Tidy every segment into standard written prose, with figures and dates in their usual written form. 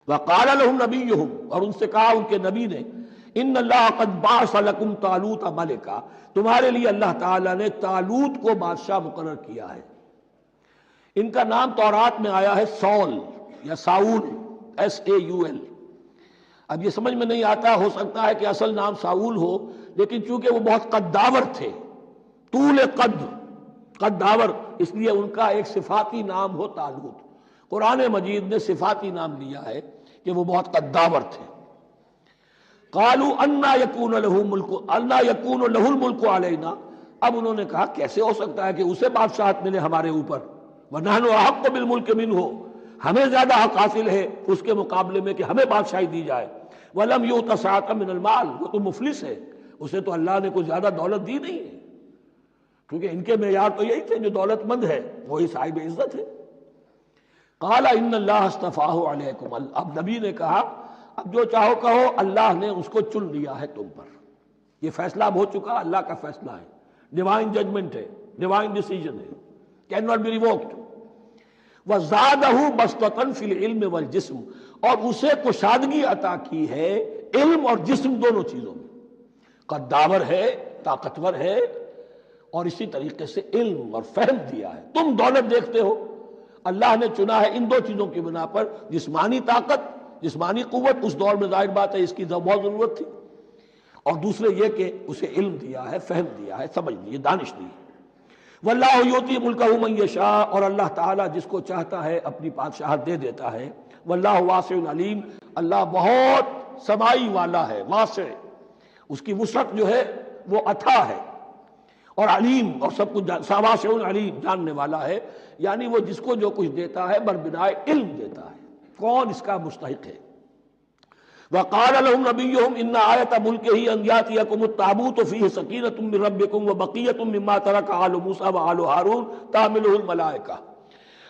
وقال لهم نبیہم، اور ان سے کہا ان کے نبی نے، ان اللہ قد بعث لکم طالوت ملکا، تمہارے لیے اللہ تعالیٰ نے طالوت کو بادشاہ مقرر کیا ہے۔ ان کا نام تورات میں آیا ہے سول یا ساؤل، SAUL۔ اب یہ سمجھ میں نہیں آتا، ہو سکتا ہے کہ اصل نام ساؤل ہو، لیکن چونکہ وہ بہت قداور تھے، طول قداور، اس لیے ان کا ایک صفاتی نام ہو طالوت۔ قرآن مجید نے صفاتی نام لیا ہے کہ وہ بہت قداور تھے۔ قالوا انا یکون له الملک علینا، اب انہوں نے کہا کیسے ہو سکتا ہے کہ اسے بادشاہت ملے ہمارے اوپر، ونحن احق بالملک منہ، ہمیں زیادہ حق حاصل ہے اس کے مقابلے میں کہ ہمیں بادشاہی دی جائے۔ ولم یؤت سعۃ من المال، وہ تو مفلس ہے، اسے تو اللہ نے کوئی زیادہ دولت دی نہیں ہے، کیونکہ ان کے معیار تو یہی تھے، جو دولت مند ہے وہی صاحب عزت ہے۔ قال ان اللہ اصطفاہ علیکم، اب نبی نے کہا اب جو چاہو کہو، اللہ نے اس کو چن لیا ہے تم پر، یہ فیصلہ اب ہو چکا، اللہ کا فیصلہ ہے، ڈیوائن ججمنٹ ہے، ڈیوائن ڈیسیجن ہے، کین ناٹ بی ریووکڈ۔ وزادہ بسطۃ فی العلم والجسم، اور اسے کشادگی عطا کی ہے علم اور جسم دونوں چیزوں میں، قداور ہے، طاقتور ہے، اور اسی طریقے سے علم اور فہم دیا ہے۔ تم دولت دیکھتے ہو، اللہ نے چنا ہے ان دو چیزوں کی بنا پر، جسمانی طاقت، جسمانی قوت، اس دور میں ظاہر بات ہے اس کی بہت ضرورت تھی، اور دوسرے یہ کہ اسے علم دیا ہے، فہم دیا ہے، سمجھ دی ہے، دانش دی ہے۔ واللہ یؤتی ملکہ من یشاء، اور اللہ تعالیٰ جس کو چاہتا ہے اپنی بادشاہت دے دیتا ہے۔ واللہ واسع علیم، اللہ بہت سمائی والا ہے، واسع، اس کی وسعت جو ہے وہ اتھا ہے، اور علیم، اور سب کچھ واسع علیم، جاننے والا ہے، یعنی وہ جس کو جو کچھ دیتا ہے بربنائے علم دیتا ہے، کون اس کا مستحق ہے۔ وقال لهم نبيهم ان آیۃ ملکہ ان یاتیکم التابوت فیہ سکینۃ من ربکم وبقیۃ مما ترک آل موسیٰ وآل ہارون تحملہ الملائکہ،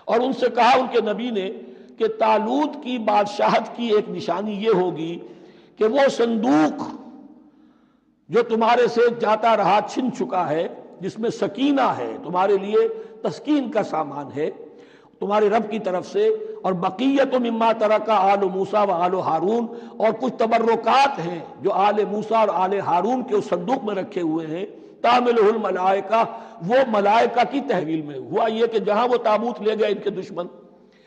اور ان سے کہا ان کے نبی نے کہ طالوت کی بادشاہت کی ایک نشانی یہ ہوگی کہ وہ صندوق جو تمہارے سے جاتا رہا چھن چکا ہے، جس میں سکینہ ہے، تمہارے لیے تسکین کا سامان ہے تمہارے رب کی طرف سے، اور بقیت مما ترک آل موسیٰ و آل ہارون، اور کچھ تبرکات ہیں جو آل موسیٰ اور آل ہارون کے اس صندوق میں رکھے ہوئے ہیں، تحملہ الملائکہ، وہ ملائکہ کی تحویل میں۔ ہوا یہ کہ جہاں وہ تابوت لے گئے ان کے دشمن،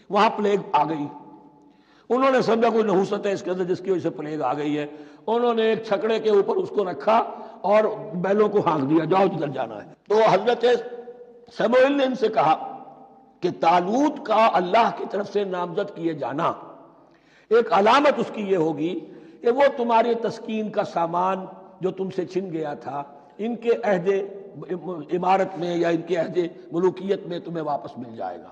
وہاں پلیگ آ گئی، انہوں نے سمجھا کوئی نحوست ہے اس کے اندر جس کی وجہ سے پلیگ آ گئی ہے، انہوں نے ایک چھکڑے کے اوپر اس کو رکھا اور بیلوں کو ہانک دیا، جاؤ جدھر جانا ہے۔ تو حضرت سموئیل نے ان سے کہا کہ طالوت کا اللہ کی طرف سے نامزد کیے جانا ایک علامت اس کی یہ ہوگی کہ وہ تمہارے تسکین کا سامان جو تم سے چھن گیا تھا، ان کے عہد عمارت میں یا ان کے عہد ملوکیت میں تمہیں واپس مل جائے گا،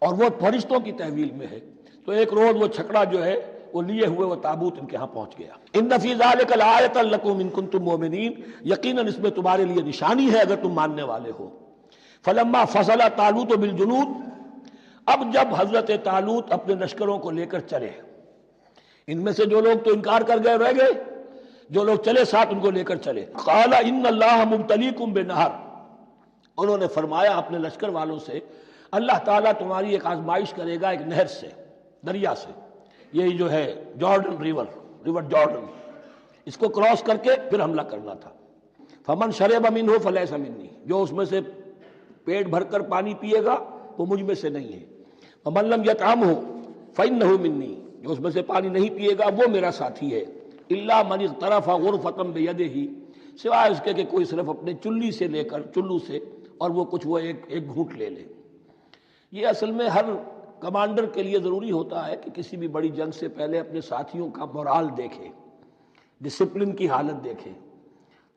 اور وہ فرشتوں کی تحویل میں ہے۔ تو ایک روز وہ چھکڑا جو ہے وہ لیے ہوئے وہ تابوت ان کے ہاں پہنچ گیا۔ ان فی ذلک لآیۃ لکم ان کنتم مؤمنین، یقیناً اس میں تمہارے لیے نشانی ہے اگر تم ماننے والے ہو۔ فلما فصل طالوت بالجنود، اب جب حضرت طالوت اپنے لشکروں کو لے کر چلے، ان میں سے جو لوگ تو انکار کر گئے رہ گئے، جو لوگ چلے ساتھ ان کو لے کر چلے۔ قال ان اللہ مبتلیکم بنہر، انہوں نے فرمایا اپنے لشکر والوں سے اللہ تعالیٰ تمہاری ایک آزمائش کرے گا ایک نہر سے، دریا سے، یہی جو ہے جارڈن ریور جارڈن، اس کو کراس کر کے پھر حملہ کرنا تھا۔ فمن شرب منہ فلیس منی، جو اس میں سے پیٹ بھر کر پانی پیے گا وہ مجھ میں سے نہیں ہے۔ ومن لم یطعمہ فإنہ منی، جو اس میں سے پانی نہیں پیے گا وہ میرا ساتھی ہے۔ الا من اغترف غرفۃ بیدہ، سوائے اس کے کہ کوئی صرف اپنے چلو سے اور وہ کچھ وہ ایک گھونٹ لے لے۔ یہ اصل میں ہر کمانڈر کے لیے ضروری ہوتا ہے کہ کسی بھی بڑی جنگ سے پہلے اپنے ساتھیوں کا مورال دیکھے، ڈسپلن کی حالت دیکھے۔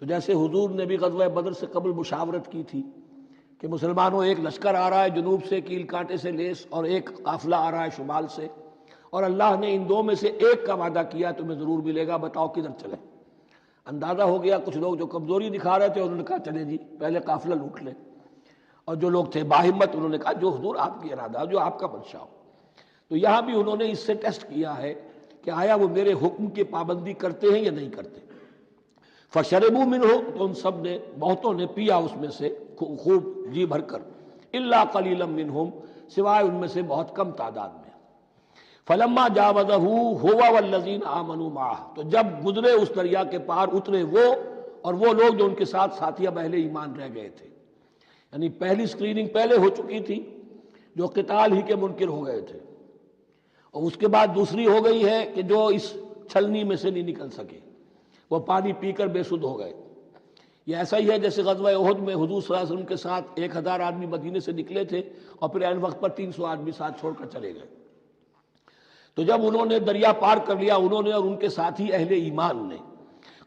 تو جیسے حضور نے بھی غزوہ بدر سے قبل مشاورت کی تھی کہ مسلمانوں ایک لشکر آ رہا ہے جنوب سے کیل کانٹے سے لیس، اور ایک قافلہ آ رہا ہے شمال سے، اور اللہ نے ان دو میں سے ایک کا وعدہ کیا تمہیں ضرور ملے گا، بتاؤ کدھر چلیں۔ اندازہ ہو گیا کچھ لوگ جو کمزوری دکھا رہے تھے انہوں نے کہا چلیں جی پہلے قافلہ لوٹ لیں، اور جو لوگ تھے باہمت انہوں نے کہا جو حضور آپ کی ارادہ، جو آپ کا منشا ہو۔ تو یہاں بھی انہوں نے اس سے ٹیسٹ کیا ہے کہ آیا وہ میرے حکم کی پابندی کرتے ہیں یا نہیں کرتے۔ فشربوا منہ، تو ان سب نے، بہتوں نے پیا اس میں سے خوب جی بھر کر، الا قلیلا منہم، سوائے ان میں سے بہت کم تعداد میں۔ فلما جاوزہ ہوا والذین آمنوا معہ، تو جب گزرے اس دریا کے پار اترے وہ اور وہ لوگ جو ان کے ساتھ ساتھی اب اہل ایمان رہ گئے تھے. یعنی پہلی سکریننگ پہلے ہو چکی تھی جو قتال ہی کے منکر ہو گئے تھے، اور اس کے بعد دوسری ہو گئی ہے کہ جو اس چھلنی میں سے نہیں نکل سکے، وہ پانی پی کر بے سدھ ہو گئے. یہ ایسا ہی ہے جیسے غزوہ احد میں حضور صلی اللہ علیہ وسلم کے ساتھ 1000 آدمی مدینے سے نکلے تھے اور پھر عین وقت پر 300 آدمی ساتھ چھوڑ کر چلے گئے. تو جب انہوں نے دریا پار کر لیا، انہوں نے اور ان کے ساتھی اہل ایمان نے،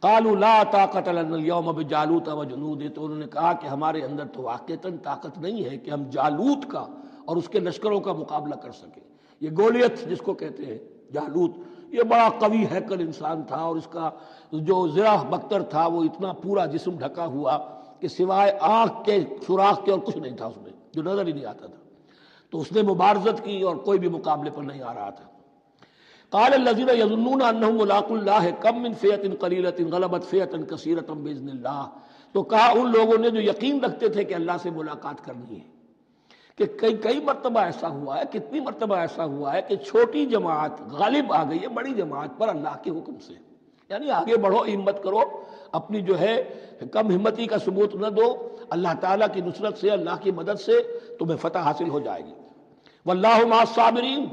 قالوا لا طاقت لنا اليوم بجالوت وجنودہ، تو انہوں نے کہا کہ ہمارے اندر تو واقعتاً طاقت نہیں ہے کہ ہم جالوت کا اور اس کے لشکروں کا مقابلہ کر سکیں. یہ گولیت جس کو کہتے ہیں جالوت، یہ بڑا قوی ہیکل انسان تھا، اور اس کا جو زرہ بختر تھا وہ اتنا پورا جسم ڈھکا ہوا کہ سوائے آنکھ کے سوراخ کے اور کچھ نہیں تھا اس میں، جو نظر ہی نہیں آتا تھا. تو اس نے مبارزت کی اور کوئی بھی مقابلے پر نہیں آ رہا تھا. قال الذين يظنون انهم ملاقو الله كم من فئة قليلة غلبت فئة كثيرة باذن الله، تو کہا ان لوگوں نے جو یقین رکھتے تھے کہ اللہ سے ملاقات کرنی ہے کہ کئی مرتبہ ایسا ہوا ہے، کتنی مرتبہ ایسا ہوا ہے کہ چھوٹی جماعت غالب آ گئی ہے بڑی جماعت پر اللہ کے حکم سے. یعنی آگے بڑھو، ہمت کرو، اپنی جو ہے کم ہمتی کا ثبوت نہ دو، اللہ تعالیٰ کی نصرت سے، اللہ کی مدد سے تمہیں فتح حاصل ہو جائے گی. واللہ مع الصابرین،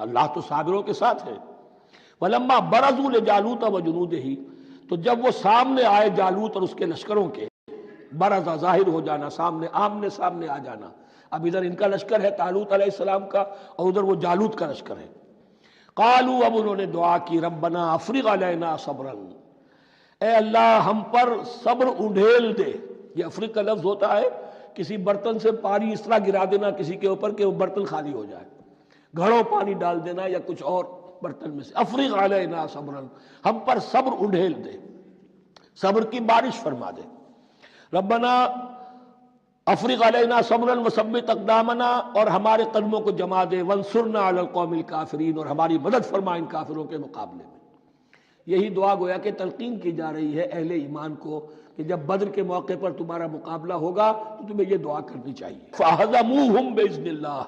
اللہ تو صابروں کے ساتھ ہے. ولما برزوا لجالوت وجنودہ، تو جب وہ سامنے آئے جالوت اور اس کے لشکروں کے، برزا ظاہر ہو جانا، سامنے آمنے سامنے آ جانا. اب ادھر ان کا لشکر ہے طالوت علیہ السلام کا، اور ادھر وہ جالوت کا لشکر ہے. قالوا، اب انہوں نے دعا کی، ربنا افرغ علینا صبرا، اے اللہ ہم پر صبر اڈھیل دے. یہ افرغ کا لفظ ہوتا ہے کسی برتن سے پانی اس طرح گرا دینا کسی کے اوپر کہ وہ برتن خالی ہو جائے، گھڑوں پانی ڈال دینا یا کچھ اور برتن میں سے. افرغ علینا صبرا، ہم پر صبر اڈھیل دے، صبر کی بارش فرما دے. ربنا افرغ علینا صبرا وثبت اقدامنا، اور ہمارے قدموں کو جما دے، وانصرنا علی القوم الکافرین، اور ہماری مدد فرما ان کافروں کے مقابلے میں. یہی دعا گویا کہ تلقین کی جا رہی ہے اہل ایمان کو کہ جب بدر کے موقع پر تمہارا مقابلہ ہوگا تو تمہیں یہ دعا کرنی چاہیے. فہزموہم باذن اللہ،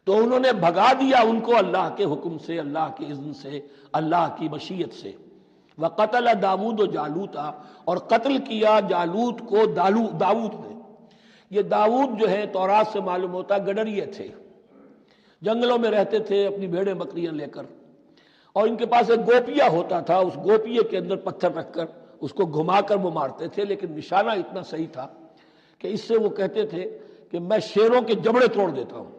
تو انہوں نے بھگا دیا ان کو اللہ کے حکم سے، اللہ کے اذن سے، اللہ کی مشیت سے. وقتل داود و جالوتا، اور قتل کیا جالوت کو داود نے. یہ داود جو ہے تورات سے معلوم ہوتا گڈریے تھے، جنگلوں میں رہتے تھے اپنی بھیڑیں بکریاں لے کر، اور ان کے پاس ایک گوپیا ہوتا تھا، اس گوپیے کے اندر پتھر رکھ کر اس کو گھما کر وہ مارتے تھے. لیکن نشانہ اتنا صحیح تھا کہ اس سے وہ کہتے تھے کہ میں شیروں کے جبڑے توڑ دیتا ہوں.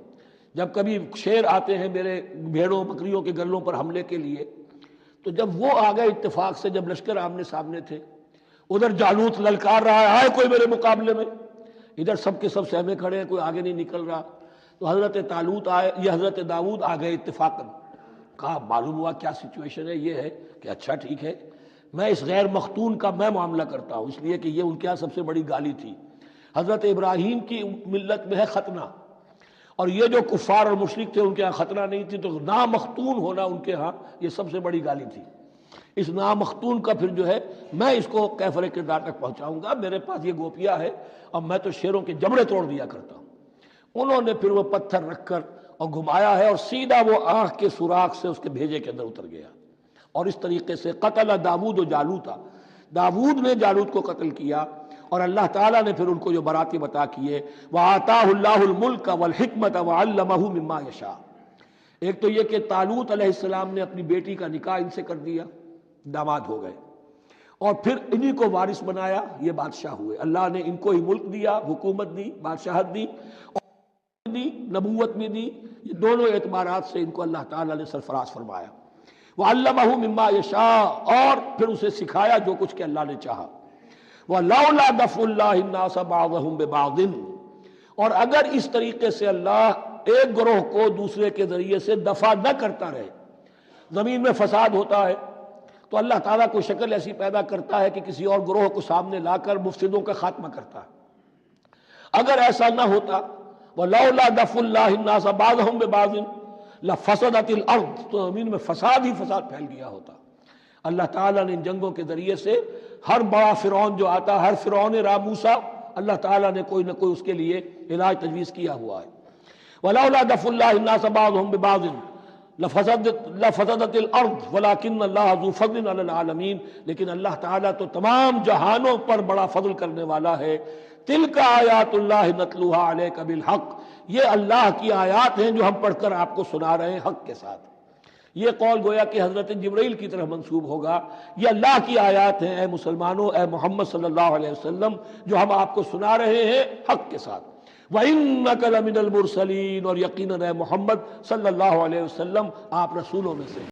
جب کبھی شیر آتے ہیں میرے بھیڑوں بکریوں کے گلوں پر حملے کے لیے، تو جب وہ آ گئے اتفاق سے، جب لشکر آمنے سامنے تھے، ادھر جالوت للکار رہا ہے آئے کوئی میرے مقابلے میں، ادھر سب کے سب سہمے کھڑے ہیں، کوئی آگے نہیں نکل رہا. تو حضرت طالوت آئے، یہ حضرت داؤد آ گئے اتفاقاً. کہا معلوم ہوا کیا سچویشن ہے، یہ ہے کہ اچھا ٹھیک ہے، میں اس غیر مختون کا میں معاملہ کرتا ہوں، اس لیے کہ یہ ان کے ہاں سب سے بڑی گالی تھی. حضرت ابراہیم کی ملت میں ہے ختنہ، اور یہ جو کفار اور مشرک تھے ان کے ہاں ختنہ نہیں تھی، تو نامختون ہونا ان کے ہاں یہ سب سے بڑی گالی تھی. اس نامختون کا پھر جو ہے میں اس کو کیفر کردار تک پہنچاؤں گا، میرے پاس یہ گوپیا ہے اور میں تو شیروں کے جبڑے توڑ دیا کرتا ہوں. انہوں نے پھر وہ پتھر رکھ کر اور گھمایا ہے، اور سیدھا وہ آنکھ کے سوراخ سے اس کے بھیجے کے اندر اتر گیا. اور اس طریقے سے قتل داود و جالوتا، داود نے جالوت کو قتل کیا، اور اللہ تعالیٰ نے پھر ان کو جو براتیں عطا کیے. وَآتَاهُ اللَّهُ الْمُلْكَ وَالْحِكْمَةَ وَعَلَّمَهُ مِمَّا يَشَاءُ. ایک تو یہ کہ طالوت علیہ السلام نے اپنی بیٹی کا نکاح ان سے کر دیا، داماد ہو گئے، اور پھر انہی کو وارث بنایا، یہ بادشاہ ہوئے. اللہ نے ان کو ہی ملک دیا، حکومت دی، بادشاہت دی، اور دی، نبوت بھی دی. یہ دونوں اعتبارات سے ان کو اللہ تعالیٰ نے سرفراز فرمایا. وَعَلَّمَهُ مِمَّا يَشَاءُ، اور پھر اسے سکھایا جو کچھ کہ اللہ نے چاہا. وَلَوْلَا دَفْعُ اللَّهِ النَّاسَ بَعْضَهُمْ بِبَعْضٍ، اور اگر اس طریقے سے اللہ ایک گروہ کو دوسرے کے ذریعے سے دفع نہ کرتا رہے، زمین میں فساد ہوتا ہے تو اللہ تعالیٰ کو شکل ایسی پیدا کرتا ہے کہ کسی اور گروہ کو سامنے لا کر مفسدوں کا خاتمہ کرتا ہے. اگر ایسا نہ ہوتا، وَلَوْلَا دَفْعُ اللَّهِ النَّاسَ بَعْضَهُمْ بِبَعْضٍ لَفَسَدَتِ الْأَرْضُ، تو زمین میں فساد ہی فساد پھیل گیا ہوتا. اللہ تعالیٰ نے ان جنگوں کے ذریعے سے ہر بڑا فرعون جو آتا، ہر فرعون را موسیٰ، اللہ تعالیٰ نے کوئی نہ کوئی اس کے لیے علاج تجویز کیا ہوا ہے. وَلَوْلَا دَفْعُ اللَّهِ النَّاسَ بَعْضَهُمْ بِبَعْضٍ لفسدت الارض ولکن اللہ ذو فضل علی العالمین، لیکن اللہ تعالیٰ تو تمام جہانوں پر بڑا فضل کرنے والا ہے۔ تلک آیات اللہ نتلوها علیک بالحق، یہ اللہ کی آیات ہیں جو ہم پڑھ کر آپ کو سنا رہے ہیں حق کے ساتھ۔ یہ قول گویا کہ حضرت جبرائیل کی طرف منسوب ہوگا، یہ اللہ کی آیات ہیں اے مسلمانوں، اے محمد صلی اللہ علیہ وسلم، جو ہم آپ کو سنا رہے ہیں حق کے ساتھ۔ وَإِنَّكَ لَمِنَ الْمُرْسَلِينَ، اور یقیناً اے محمد صلی اللہ علیہ وسلم آپ رسولوں میں سے